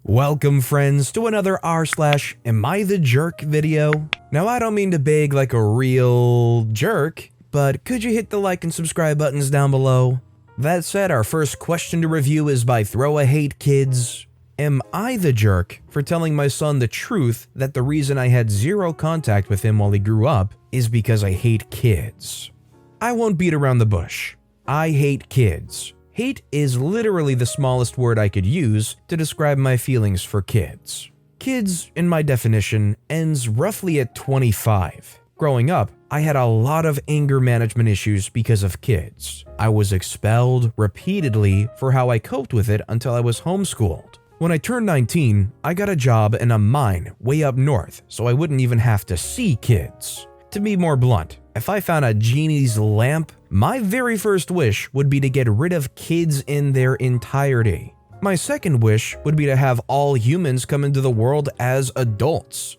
Welcome friends to another r/am I the jerk video. Now I don't mean to beg like a real jerk, but could you hit the like and subscribe buttons down below? That said, our first question to review is by Throw a Hate Kids. Am I the jerk for telling my son the truth that the reason I had zero contact with him while he grew up is because I hate kids? I won't beat around the bush. I hate kids. Hate is literally the smallest word I could use to describe my feelings for kids. Kids, in my definition, ends roughly at 25. Growing up, I had a lot of anger management issues because of kids. I was expelled repeatedly for how I coped with it until I was homeschooled. When I turned 19, I got a job in a mine way up north, so I wouldn't even have to see kids. To be more blunt, if I found a genie's lamp, my very first wish would be to get rid of kids in their entirety. My second wish would be to have all humans come into the world as adults.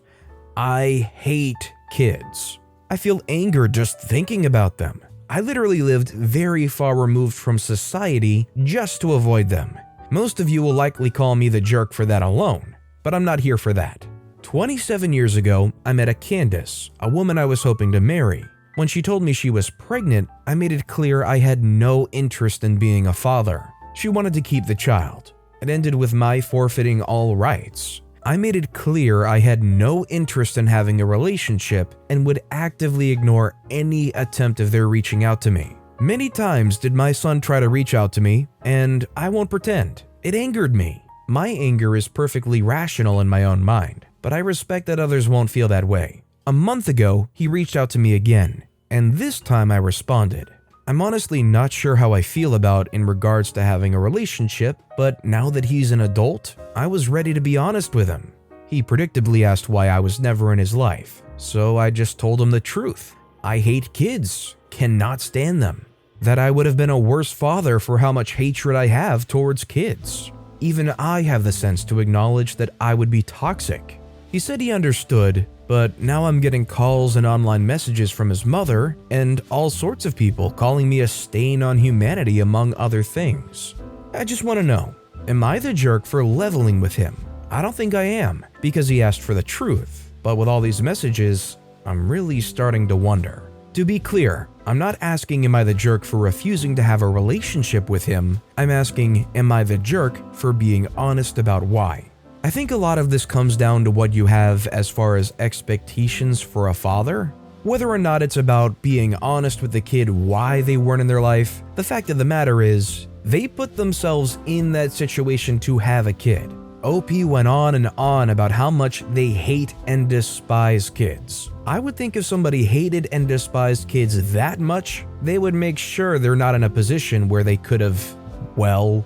I hate kids. I feel anger just thinking about them. I literally lived very far removed from society just to avoid them. Most of you will likely call me the jerk for that alone, but I'm not here for that. 27 years ago, I met a Candace, a woman I was hoping to marry. When she told me she was pregnant, I made it clear I had no interest in being a father. She wanted to keep the child. It ended with my forfeiting all rights. I made it clear I had no interest in having a relationship and would actively ignore any attempt of their reaching out to me. Many times did my son try to reach out to me, and I won't pretend. It angered me. My anger is perfectly rational in my own mind, but I respect that others won't feel that way. A month ago, he reached out to me again, and this time I responded. I'm honestly not sure how I feel about in regards to having a relationship, but now that he's an adult, I was ready to be honest with him. He predictably asked why I was never in his life, so I just told him the truth. I hate kids, cannot stand them. That I would have been a worse father for how much hatred I have towards kids. Even I have the sense to acknowledge that I would be toxic. He said he understood, but now I'm getting calls and online messages from his mother and all sorts of people calling me a stain on humanity among other things. I just want to know, am I the jerk for leveling with him? I don't think I am, because he asked for the truth, but with all these messages, I'm really starting to wonder. To be clear, I'm not asking am I the jerk for refusing to have a relationship with him, I'm asking am I the jerk for being honest about why. I think a lot of this comes down to what you have as far as expectations for a father. Whether or not it's about being honest with the kid why they weren't in their life, the fact of the matter is, they put themselves in that situation to have a kid. OP went on and on about how much they hate and despise kids. I would think if somebody hated and despised kids that much, they would make sure they're not in a position where they could have,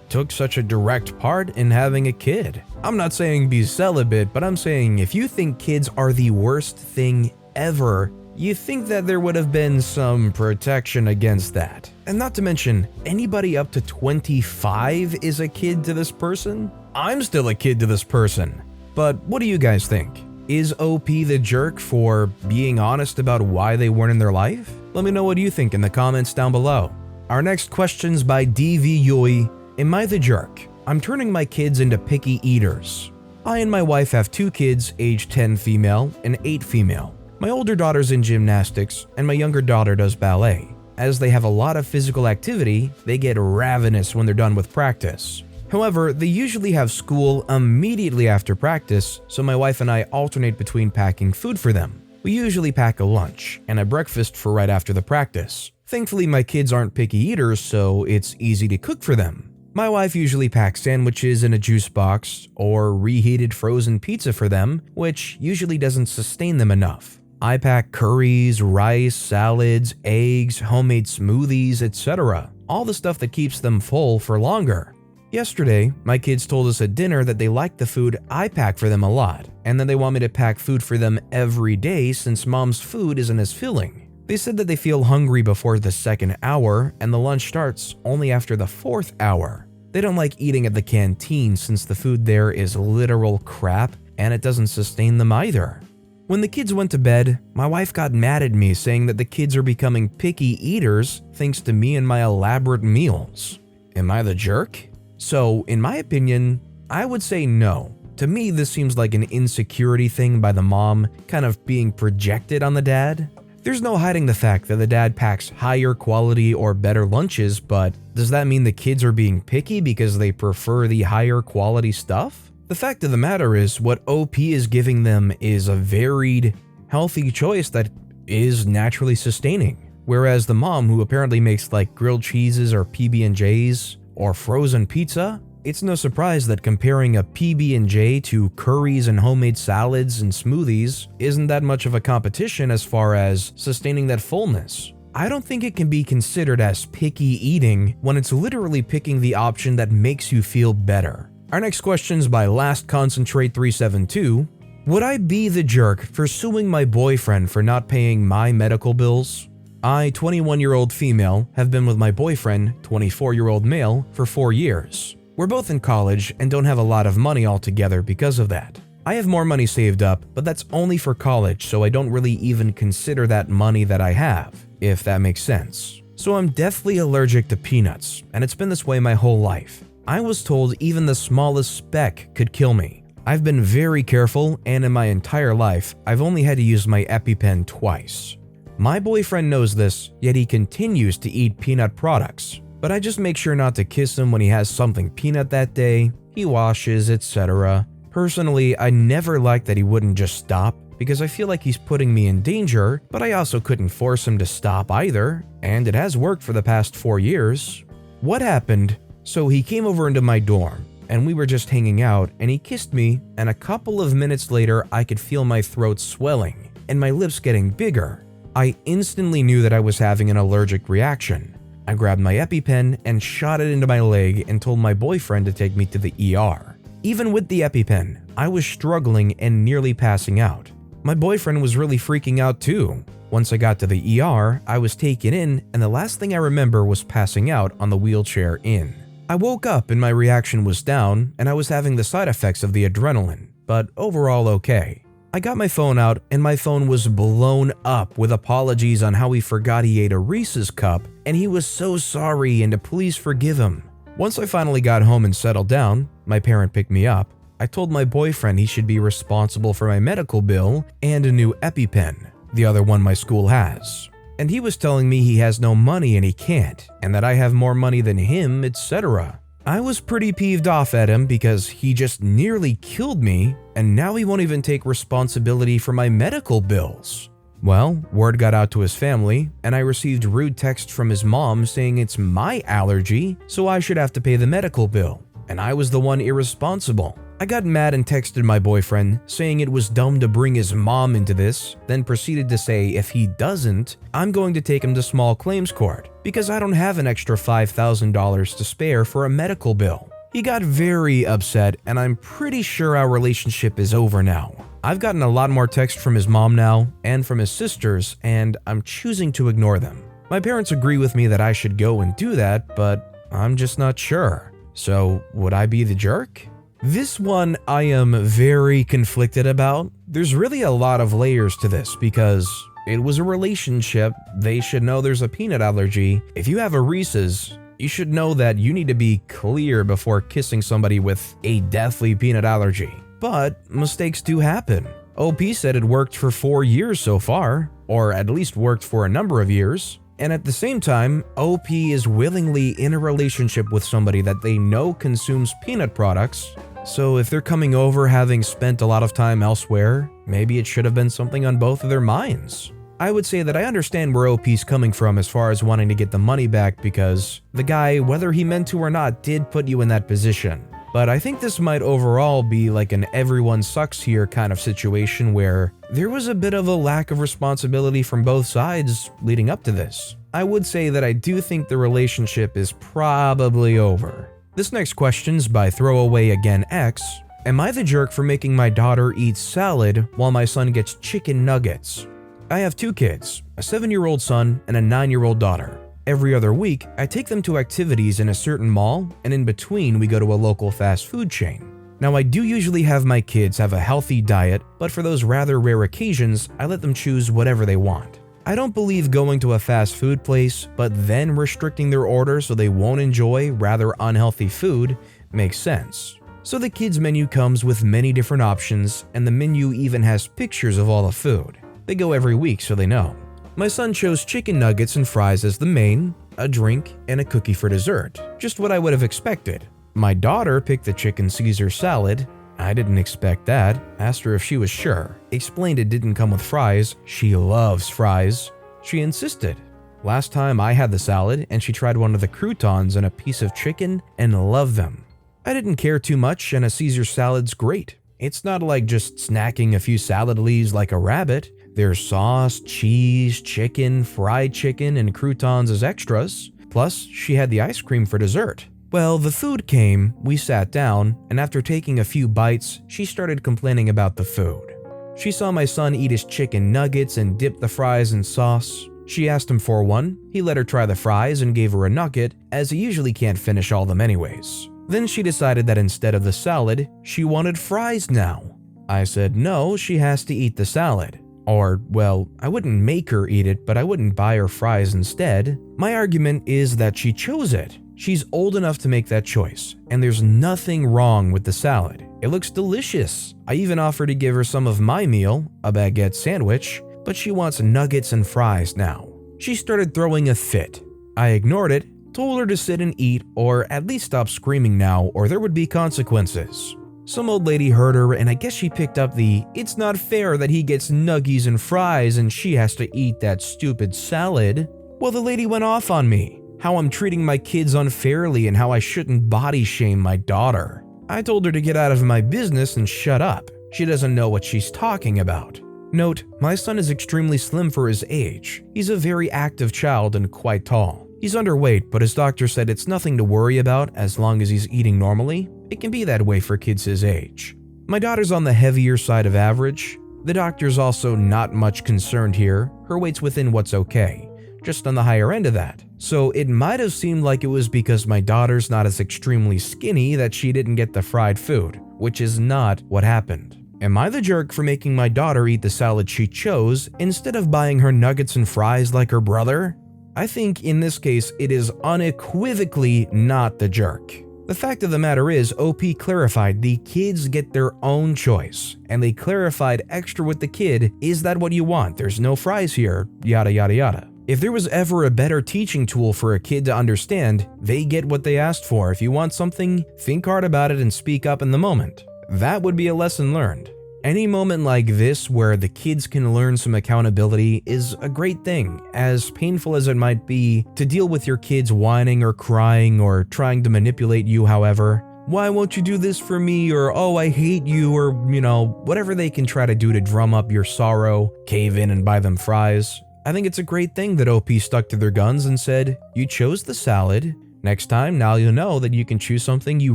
took such a direct part in having a kid. I'm not saying be celibate, but I'm saying if you think kids are the worst thing ever, you think that there would have been some protection against that. And not to mention, anybody up to 25 is a kid to this person? I'm still a kid to this person. But what do you guys think? Is OP the jerk for being honest about why they weren't in their life? Let me know what you think in the comments down below. Our next question's by DV Yui. Am I the jerk? I'm turning my kids into picky eaters. I and my wife have 2 kids, age 10 female and 8 female. My older daughter's in gymnastics and my younger daughter does ballet. As they have a lot of physical activity, they get ravenous when they're done with practice. However, they usually have school immediately after practice, so my wife and I alternate between packing food for them. We usually pack a lunch and a breakfast for right after the practice. Thankfully, my kids aren't picky eaters, so it's easy to cook for them. My wife usually packs sandwiches in a juice box or reheated frozen pizza for them, which usually doesn't sustain them enough. I pack curries, rice, salads, eggs, homemade smoothies, etc. All the stuff that keeps them full for longer. Yesterday, my kids told us at dinner that they like the food I pack for them a lot, and that they want me to pack food for them every day since mom's food isn't as filling. They said that they feel hungry before the 2nd hour, and the lunch starts only after the 4th hour. They don't like eating at the canteen since the food there is literal crap, and it doesn't sustain them either. When the kids went to bed, my wife got mad at me saying that the kids are becoming picky eaters thanks to me and my elaborate meals. Am I the jerk? So, in my opinion, I would say no. To me, this seems like an insecurity thing by the mom, kind of being projected on the dad. There's no hiding the fact that the dad packs higher quality or better lunches, but does that mean the kids are being picky because they prefer the higher quality stuff? The fact of the matter is, what OP is giving them is a varied, healthy choice that is naturally sustaining. Whereas the mom, who apparently makes like grilled cheeses or PB&Js or frozen pizza, it's no surprise that comparing a PB&J to curries and homemade salads and smoothies isn't that much of a competition as far as sustaining that fullness. I don't think it can be considered as picky eating when it's literally picking the option that makes you feel better. Our next question is by LastConcentrate372. Would I be the jerk for suing my boyfriend for not paying my medical bills? I, 21-year-old female, have been with my boyfriend, 24-year-old male, for 4 years. We're both in college and don't have a lot of money altogether because of that. I have more money saved up, but that's only for college, so I don't really even consider that money that I have, if that makes sense. So I'm deathly allergic to peanuts, and it's been this way my whole life. I was told even the smallest speck could kill me. I've been very careful, and in my entire life, I've only had to use my EpiPen twice. My boyfriend knows this, yet he continues to eat peanut products. But I just make sure not to kiss him when he has something peanut that day, he washes, etc. Personally, I never liked that he wouldn't just stop, because I feel like he's putting me in danger, but I also couldn't force him to stop either, and it has worked for the past 4 years. What happened? So he came over into my dorm, and we were just hanging out, and he kissed me, and a couple of minutes later I could feel my throat swelling, and my lips getting bigger. I instantly knew that I was having an allergic reaction. I grabbed my EpiPen and shot it into my leg and told my boyfriend to take me to the ER. Even with the EpiPen, I was struggling and nearly passing out. My boyfriend was really freaking out too. Once I got to the ER, I was taken in, and the last thing I remember was passing out on the wheelchair in. I woke up and my reaction was down, and I was having the side effects of the adrenaline, but overall okay. I got my phone out, and my phone was blown up with apologies on how he forgot he ate a Reese's cup, and he was so sorry and to please forgive him. Once I finally got home and settled down, my parent picked me up. I told my boyfriend he should be responsible for my medical bill and a new EpiPen, the other one my school has. And he was telling me he has no money and he can't, and that I have more money than him, etc. I was pretty peeved off at him because he just nearly killed me, and now he won't even take responsibility for my medical bills. Well, word got out to his family, and I received rude text from his mom saying it's my allergy, so I should have to pay the medical bill, and I was the one irresponsible. I got mad and texted my boyfriend, saying it was dumb to bring his mom into this, then proceeded to say if he doesn't, I'm going to take him to small claims court, because I don't have an extra $5,000 to spare for a medical bill. He got very upset, and I'm pretty sure our relationship is over now. I've gotten a lot more text from his mom now, and from his sisters, and I'm choosing to ignore them. My parents agree with me that I should go and do that, but I'm just not sure. So, would I be the jerk? This one I am very conflicted about. There's really a lot of layers to this because it was a relationship. They should know there's a peanut allergy. If you have a Reese's, you should know that you need to be clear before kissing somebody with a deathly peanut allergy. But mistakes do happen. OP said it worked for 4 years so far, or at least worked for a number of years. And at the same time, OP is willingly in a relationship with somebody that they know consumes peanut products. So if they're coming over having spent a lot of time elsewhere, maybe it should have been something on both of their minds. I would say that I understand where OP's coming from as far as wanting to get the money back because the guy, whether he meant to or not, did put you in that position. But I think this might overall be like an everyone sucks here kind of situation where there was a bit of a lack of responsibility from both sides leading up to this. I would say that I do think the relationship is probably over. This next question's by Throwaway Again X. Am I the jerk for making my daughter eat salad while my son gets chicken nuggets? I have 2 kids, a 7-year-old son and a 9-year-old daughter. Every other week, I take them to activities in a certain mall, and in between we go to a local fast food chain. Now I do usually have my kids have a healthy diet, but for those rather rare occasions, I let them choose whatever they want. I don't believe going to a fast food place, but then restricting their order so they won't enjoy rather unhealthy food makes sense. So the kids menu comes with many different options, and the menu even has pictures of all the food. They go every week so they know. My son chose chicken nuggets and fries as the main, a drink, and a cookie for dessert. Just what I would have expected. My daughter picked the chicken Caesar salad. I didn't expect that. Asked her if she was sure. Explained it didn't come with fries. She loves fries. She insisted. Last time I had the salad and she tried one of the croutons and a piece of chicken and loved them. I didn't care too much, and a Caesar salad's great. It's not like just snacking a few salad leaves like a rabbit. There's sauce, cheese, chicken, fried chicken, and croutons as extras. Plus, she had the ice cream for dessert. Well, the food came, we sat down, and after taking a few bites, she started complaining about the food. She saw my son eat his chicken nuggets and dip the fries in sauce. She asked him for one. He let her try the fries and gave her a nugget, as he usually can't finish all them anyways. Then she decided that instead of the salad, she wanted fries now. I said no, she has to eat the salad. Or, well, I wouldn't make her eat it, but I wouldn't buy her fries instead. My argument is that she chose it. She's old enough to make that choice, and there's nothing wrong with the salad. It looks delicious. I even offered to give her some of my meal, a baguette sandwich, but she wants nuggets and fries now. She started throwing a fit. I ignored it, told her to sit and eat, or at least stop screaming now, or there would be consequences. Some old lady heard her, and I guess she picked up the "it's not fair that he gets nuggies and fries and she has to eat that stupid salad." Well, the lady went off on me, how I'm treating my kids unfairly and how I shouldn't body shame my daughter. I told her to get out of my business and shut up. She doesn't know what she's talking about. Note, my son is extremely slim for his age. He's a very active child and quite tall. He's underweight, but his doctor said it's nothing to worry about as long as he's eating normally. It can be that way for kids his age. My daughter's on the heavier side of average. The doctor's also not much concerned here. Her weight's within what's okay, just on the higher end of that. So it might have seemed like it was because my daughter's not as extremely skinny that she didn't get the fried food, which is not what happened. Am I the jerk for making my daughter eat the salad she chose instead of buying her nuggets and fries like her brother? I think in this case it is unequivocally not the jerk. The fact of the matter is, OP clarified the kids get their own choice, and they clarified extra with the kid, is that what you want? There's no fries here, yada yada yada. If there was ever a better teaching tool for a kid to understand, they get what they asked for. If you want something, think hard about it and speak up in the moment. That would be a lesson learned. Any moment like this where the kids can learn some accountability is a great thing, as painful as it might be to deal with your kids whining or crying or trying to manipulate you. However, why won't you do this for me, or oh, I hate you, or whatever they can try to do to drum up your sorrow, cave in and buy them fries. I think it's a great thing that OP stuck to their guns and said, you chose the salad. Next time, now you'll know that you can choose something you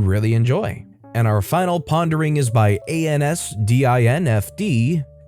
really enjoy. And our final pondering is by ANSDINFD.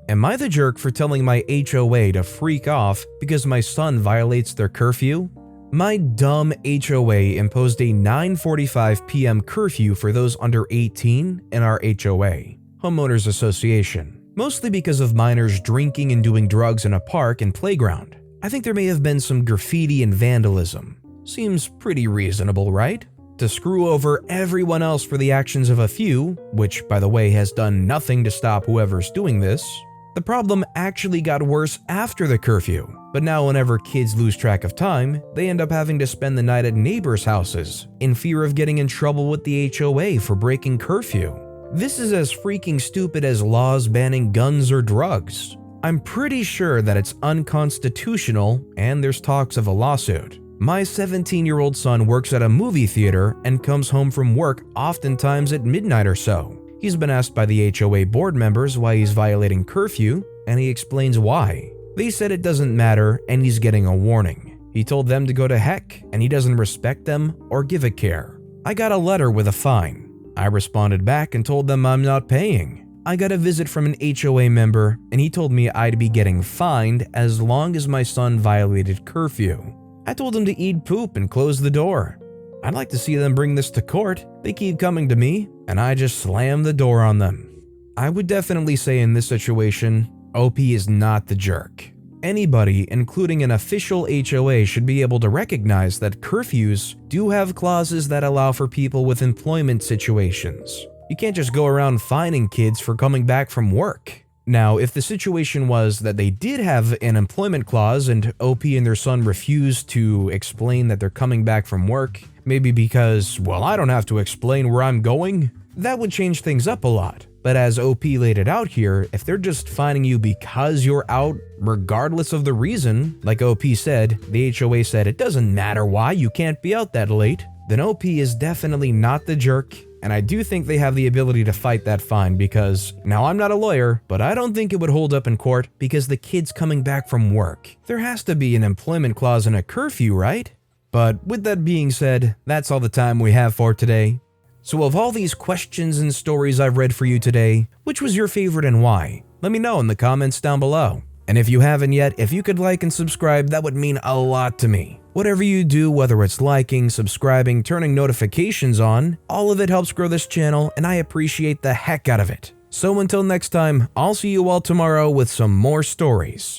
Am I the jerk for telling my HOA to freak off because my son violates their curfew? My dumb HOA imposed a 9:45 p.m. curfew for those under 18 in our HOA, Homeowners Association, mostly because of minors drinking and doing drugs in a park and playground. I think there may have been some graffiti and vandalism. Seems pretty reasonable, right? To screw over everyone else for the actions of a few, which by the way has done nothing to stop whoever's doing this. The problem actually got worse after the curfew, but now whenever kids lose track of time, they end up having to spend the night at neighbors' houses in fear of getting in trouble with the HOA for breaking curfew. This is as freaking stupid as laws banning guns or drugs. I'm pretty sure that it's unconstitutional and there's talks of a lawsuit. My 17-year-old son works at a movie theater and comes home from work oftentimes at midnight or so. He's been asked by the HOA board members why he's violating curfew, and he explains why. They said it doesn't matter and he's getting a warning. He told them to go to heck, and he doesn't respect them or give a care. I got a letter with a fine. I responded back and told them I'm not paying. I got a visit from an HOA member, and he told me I'd be getting fined as long as my son violated curfew. I told him to eat poop and close the door. I'd like to see them bring this to court. They keep coming to me, and I just slam the door on them. I would definitely say in this situation, OP is not the jerk. Anybody, including an official HOA, should be able to recognize that curfews do have clauses that allow for people with employment situations. You can't just go around fining kids for coming back from work. Now, if the situation was that they did have an employment clause and OP and their son refused to explain that they're coming back from work, maybe because, well, I don't have to explain where I'm going, that would change things up a lot. But as OP laid it out here, if they're just fining you because you're out, regardless of the reason, like OP said, the HOA said it doesn't matter why, you can't be out that late, then OP is definitely not the jerk, and I do think they have the ability to fight that fine because, now I'm not a lawyer, but I don't think it would hold up in court because the kid's coming back from work. There has to be an employment clause and a curfew, right? But with that being said, that's all the time we have for today. So of all these questions and stories I've read for you today, which was your favorite and why? Let me know in the comments down below. And if you haven't yet, if you could like and subscribe, that would mean a lot to me. Whatever you do, whether it's liking, subscribing, turning notifications on, all of it helps grow this channel and I appreciate the heck out of it. So until next time, I'll see you all tomorrow with some more stories.